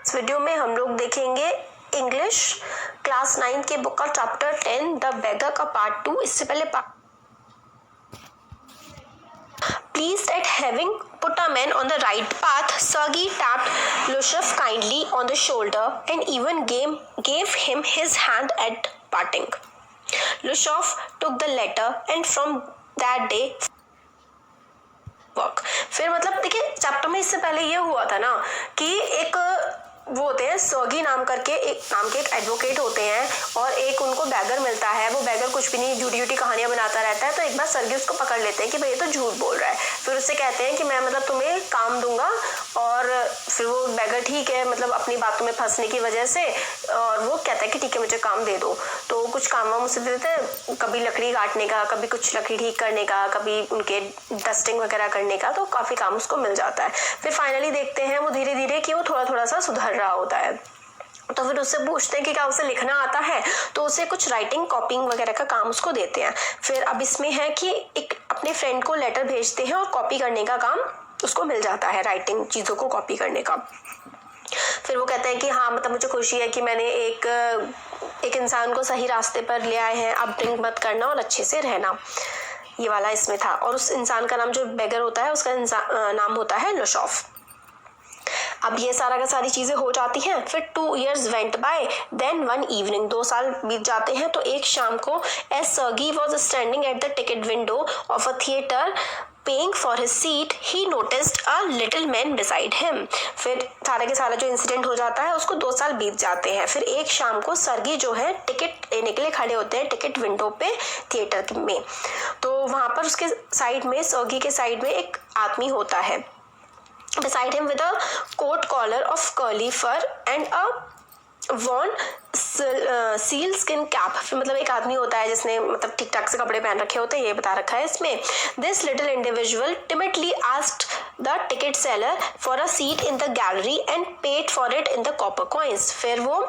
इस वीडियो में हम लोग देखेंगे इंग्लिश क्लास 9 के बुक का चैप्टर 10 द बेगर का पार्ट 2। इससे पहले Pleased at having put a man on the right path, Sergei tapped Lushov kindly on the shoulder and even gave him his hand at parting. Lushov took the letter and from that day work. फिर मतलब देखिए chapter में इससे पहले ये हुआ था ना कि एक वो होते हैं सर्गी नाम के एक एडवोकेट होते हैं और एक उनको बैगर मिलता है। वो बैगर कुछ भी नहीं, झूठी झूठी कहानियां बनाता रहता है। तो एक बार सर्गी उसको पकड़ लेते हैं कि भाई ये तो झूठ बोल रहा है। फिर उससे कहते हैं कि मैं मतलब तुम्हें काम दूंगा और फिर वो बैगर ठीक है मतलब अपनी बातों में फंसने की वजह से, और वो कहता है कि ठीक है मुझे काम दे दो। तो कुछ काम वाम उसे दे देते हैं, कभी लकड़ी काटने का, कभी कुछ लकड़ी ठीक करने का, कभी उनके डस्टिंग वगैरह करने का, तो काफी काम उसको मिल जाता है। फिर फाइनली देखते हैं वो धीरे धीरे कि वो थोड़ा थोड़ा सा सुधर रहा होता है। तो फिर उससे पूछते हैं कि क्या उसे लिखना आता है, तो उसे कुछ राइटिंग कॉपिंग वगैरह का काम उसको देते हैं। फिर अब इसमें है कि एक अपने फ्रेंड को लेटर भेजते हैं और कॉपी करने का काम उसको मिल जाता है, राइटिंग चीज़ों को कॉपी करने का। फिर वो कहते हैं कि हाँ मतलब मुझे खुशी है कि मैंने एक इंसान को सही रास्ते पर ले आए हैं, अब ड्रिंक मत करना और अच्छे से रहना, ये वाला इसमें था। और उस इंसान का नाम जो बेगर होता है उसका नाम होता है लुशॉफ। अब ये सारा का सारी चीजें हो जाती हैं। फिर 2 years went by, then one evening, 2 साल बीत जाते हैं। तो एक शाम को as Sergei was standing at the ticket window of a theater paying for his seat, he noticed a little man beside him. फिर सारा के सारा जो इंसिडेंट हो जाता है उसको 2 साल बीत जाते हैं। फिर एक शाम को सर्गी जो है टिकट लेने के लिए खड़े होते हैं टिकट विंडो पे थिएटर में। तो वहां पर उसके साइड में, सर्गी के साइड में एक आदमी होता है। Beside him with a coat collar of curly fur and a worn seal skin cap। फिर मतलब एक आदमी होता है जिसने मतलब ठीक ठाक से कपड़े पहन रखे होते हैं, ये बता रखा है इसमें। This little individual timidly asked the ticket seller for a seat in the gallery and paid for it in the copper coins। फिर वो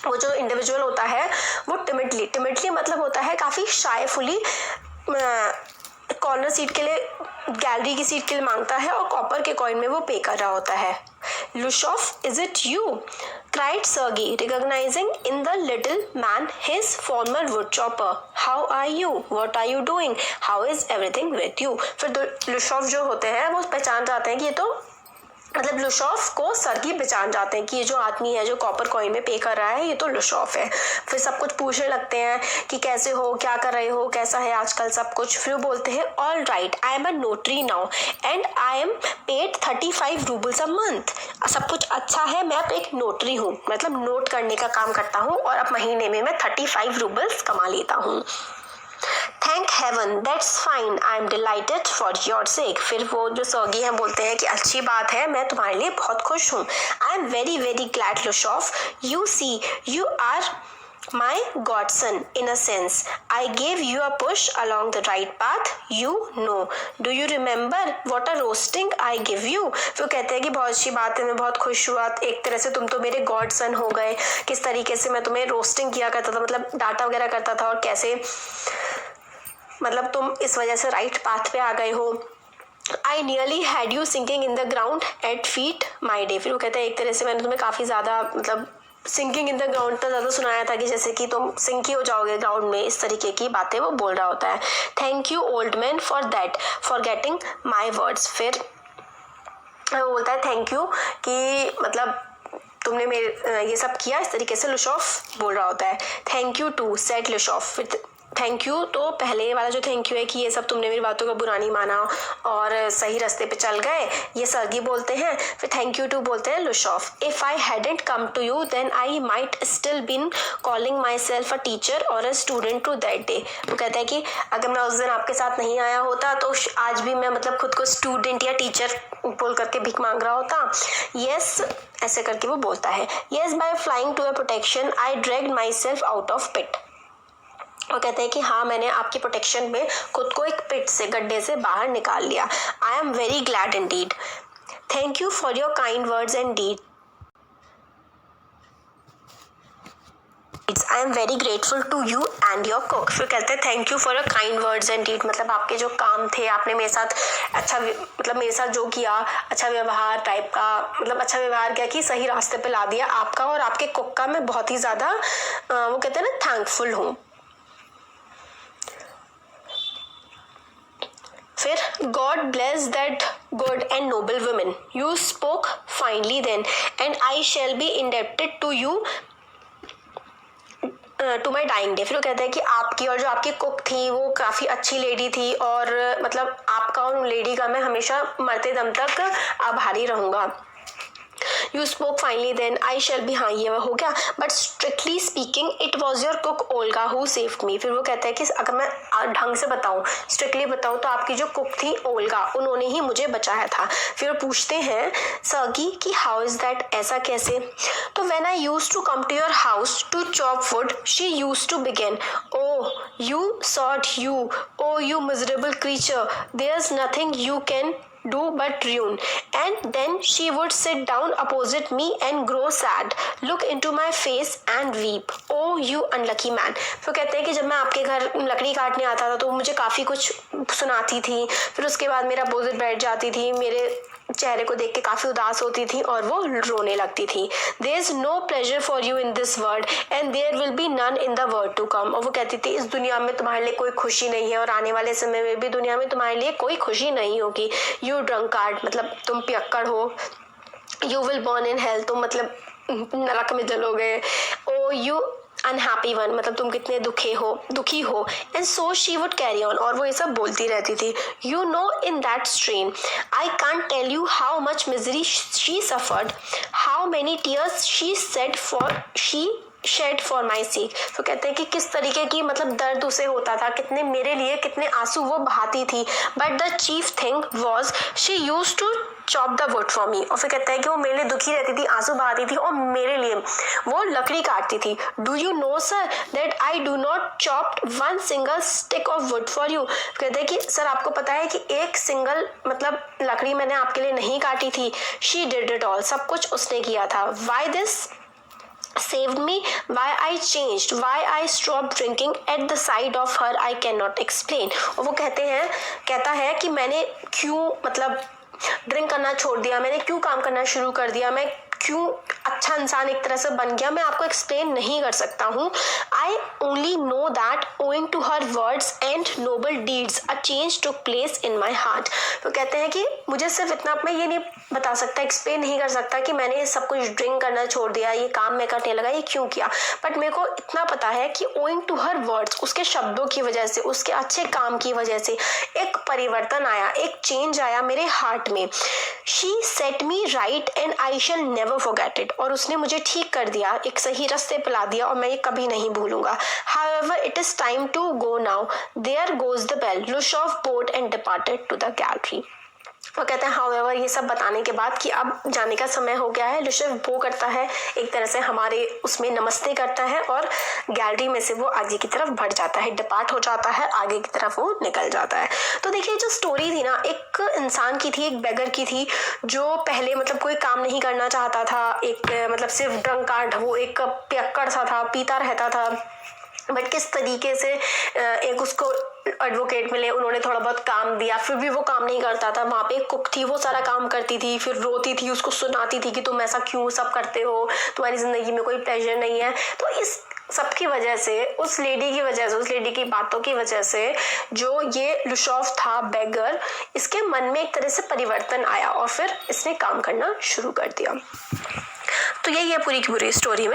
जो इंडिविजुअल होता है वो टिमिडली मतलब होता है काफी शायफुली कॉर्नर सीट के लिए, गैलरी की सीट के लिए मांगता है और कॉपर के कॉइन में वो पे कर रहा होता है। Lushov, is it you? Cried Sergei, recognising in the little man his former wood chopper. How are you? What are you doing? How is everything with you? फिर लुशॉफ जो होते हैं वो पहचान जाते हैं कि ये तो मतलब लुशॉफ को सर्गी पहचान जाते हैं कि ये जो आदमी है जो कॉपर कॉइन में पे कर रहा है ये तो लुशॉफ है। फिर सब कुछ पूछने लगते हैं कि कैसे हो, क्या कर रहे हो, कैसा है आजकल सब कुछ। फिर वो बोलते हैं all right, I am a notary now and I am paid 35 roubles a month. सब कुछ अच्छा है, मैं अब एक नोटरी हूँ, मतलब नोट करने का काम करता हूँ और अब महीने में मैं 35 रूबल्स कमा लेता हूँ। Thank heaven, that's fine, I am delighted for your sake. फिर वो जो सर्गी हैं बोलते हैं कि अच्छी बात है, मैं तुम्हारे लिए बहुत खुश हूँ। I am very very glad Lushov, you see you are my godson in a sense. I gave you a push along the right path, you know. Do you remember what a roasting I give you? फिर कहते हैं कि बहुत अच्छी बात है, मैं बहुत खुश हुआ, एक तरह से तुम तो मेरे गॉडसन हो गए। किस तरीके से मैं तुम्हें रोस्टिंग किया करता था, मतलब डांटा वगैरह करता था, और कैसे मतलब तुम इस वजह से राइट पाथ पे आ गए हो। I nearly had you sinking in the ground at feet my day। फिर वो कहते हैं एक तरह से मैंने तुम्हें काफ़ी ज़्यादा मतलब सिंकिंग इन द ग्राउंड तो ज़्यादा सुनाया था कि जैसे कि तुम सिंक ही हो जाओगे ग्राउंड में, इस तरीके की बातें वो बोल रहा होता है। Thank you old man for that, for getting my words. फिर वो बोलता है थैंक यू कि मतलब तुमने मेरे ये सब किया, इस तरीके से लुशॉफ बोल रहा होता है। Thank you too said Lushov. फिर थैंक यू तो पहले वाला जो थैंक यू है कि ये सब तुमने मेरी बातों का बुरा नहीं माना और सही रास्ते पे चल गए, ये सर्गी बोलते हैं। फिर थैंक यू टू बोलते हैं Lushov. If I hadn't come to you then I might still been calling myself a teacher or a student to that day. वो कहता है कि अगर मैं उस दिन आपके साथ नहीं आया होता तो आज भी मैं मतलब खुद को स्टूडेंट या टीचर बोल करके भीख मांग रहा होता। यस, ऐसे करके वो बोलता है। Yes, by flying to a protection I dragged myself out of pit. और कहते हैं कि हाँ मैंने आपकी प्रोटेक्शन में खुद को एक पिट से, गड्ढे से बाहर निकाल लिया। I am very glad indeed, thank you for your kind words and deed. I am very grateful to you and your cook. फिर कहते हैं thank you for a kind words and deed, मतलब आपके जो काम थे, आपने मेरे साथ अच्छा मतलब मेरे साथ जो किया, अच्छा व्यवहार टाइप का, मतलब अच्छा व्यवहार क्या कि सही रास्ते पे ला दिया, आपका और आपके कुक का मैं बहुत ही ज़्यादा वो कहते हैं ना थैंकफुल हूँ। फिर God bless that good and noble women, you spoke finally then and I shall be indebted to you to my dying day. फिर वो कहते हैं कि आपकी और जो आपकी कुक थी वो काफ़ी अच्छी लेडी थी, और मतलब आपका और उन लेडी का मैं हमेशा मरते दम तक आभारी रहूँगा। You spoke finally then I shall be, हाँ ये हो गया, but strictly speaking it was your cook Olga who saved me. फिर वो कहता है कि अगर मैं ढंग से बताऊँ, स्ट्रिक्टली बताऊँ, तो आपकी जो कुक थी ओल्गा, उन्होंने ही मुझे बचाया था। फिर वो पूछते हैं सर्गी कि हाउ इज़ दैट, ऐसा कैसे? तो when I used to come to your house to chop wood she used to begin, oh you sot you, oh you miserable creature, there is nothing you can do but ruin, and then she would sit down opposite me and grow sad, look into my face and weep, oh you unlucky man। तो कहते हैं कि जब मैं आपके घर लकड़ी काटने आता था तो मुझे काफ़ी कुछ सुनाती थी, फिर उसके बाद मेरा अपोजिट बैठ जाती थी, मेरे चेहरे को देख के काफ़ी उदास होती थी और वो रोने लगती थी। There is no pleasure for you in this world and there will be none in the world to come. और वो कहती थी इस दुनिया में तुम्हारे लिए कोई खुशी नहीं है और आने वाले समय में भी दुनिया में तुम्हारे लिए कोई खुशी नहीं होगी। यू ड्रंकार्ड, मतलब तुम पियक्कड़ हो। You will burn in hell, तुम मतलब नरक में जलोगे। ओ यू अनहैप्पी वन, मतलब तुम कितने दुखी हो। And so she would carry on, और वो ये सब बोलती रहती थी। You know in that strain I can't tell you how much misery she suffered, how many tears she shed for my sake. तो कहते हैं कि किस तरीके की मतलब दर्द उसे होता था, कितने मेरे लिए कितने आंसू वो बहाती थी। But the chief thing was she use to chop the wood for me. और फिर कहता है कि वो मेरे लिए दुखी रहती थी, आंसू बहाती थी और मेरे लिए वो लकड़ी काटती थी। Do you know sir that I do not chop one single stick of would for you. कहते हैं कि सर आपको पता है कि एक सिंगल मतलब लकड़ी मैंने आपके लिए नहीं काटी थी। शी डिड इट ऑल, सब कुछ उसने किया था। Why this saved me, why I changed, why I stopped drinking at the side of her I cannot explain। और वो कहता है कि मैंने क्यों मतलब ड्रिंक करना छोड़ दिया, मैंने क्यों काम करना शुरू कर दिया, मैं क्यों अच्छा इंसान एक तरह से बन गया, मैं आपको एक्सप्लेन नहीं कर सकता हूँ। I only know that owing to her words and noble deeds a change took place in my heart. तो कहते हैं कि मुझे सिर्फ इतना, मैं ये नहीं बता सकता, एक्सप्लेन नहीं कर सकता कि मैंने सब कुछ ड्रिंक करना छोड़ दिया, ये काम मैं करने लगा, ये क्यों किया। बट मेरे को इतना पता है कि ओइंग टू हर वर्ड्स, उसके शब्दों की वजह से, उसके अच्छे काम की वजह से एक परिवर्तन आया, एक चेंज आया मेरे हार्ट में। She said me right and I shell never forget it. और उसने मुझे ठीक कर दिया, एक सही रास्ते पे ला दिया और मैं ये कभी नहीं भूलूंगा। However, it is time to go now. There goes the bell. Lushof bowed and departed to the gallery. वो कहते हैं however, ये सब बताने के बाद कि अब जाने का समय हो गया है, लुशेफ बो करता है, एक तरह से हमारे उसमें नमस्ते करता है और गैलरी में से वो आगे की तरफ बढ़ जाता है, डिपार्ट हो जाता है, आगे की तरफ वो निकल जाता है। तो देखिए जो स्टोरी थी ना, एक इंसान की थी, एक बेगर की थी, जो पहले मतलब कोई काम नहीं करना चाहता था, एक मतलब सिर्फ ड्रंकार्ड, वो एक पियक्कड़ सा था, पीता रहता था। बट किस तरीके से एक उसको एडवोकेट मिले, उन्होंने थोड़ा बहुत काम दिया, फिर भी वो काम नहीं करता था। वहाँ पे एक कुक थी, वो सारा काम करती थी, फिर रोती थी, उसको सुनाती थी कि तुम ऐसा क्यों सब करते हो, तुम्हारी ज़िंदगी में कोई प्लेजर नहीं है। तो इस सब की वजह से, उस लेडी की वजह से, उस लेडी की बातों की वजह से जो ये लुशॉफ था बेगर, इसके मन में एक तरह से परिवर्तन आया और फिर इसने काम करना शुरू कर दिया। तो यही है पूरी की पूरी स्टोरी में।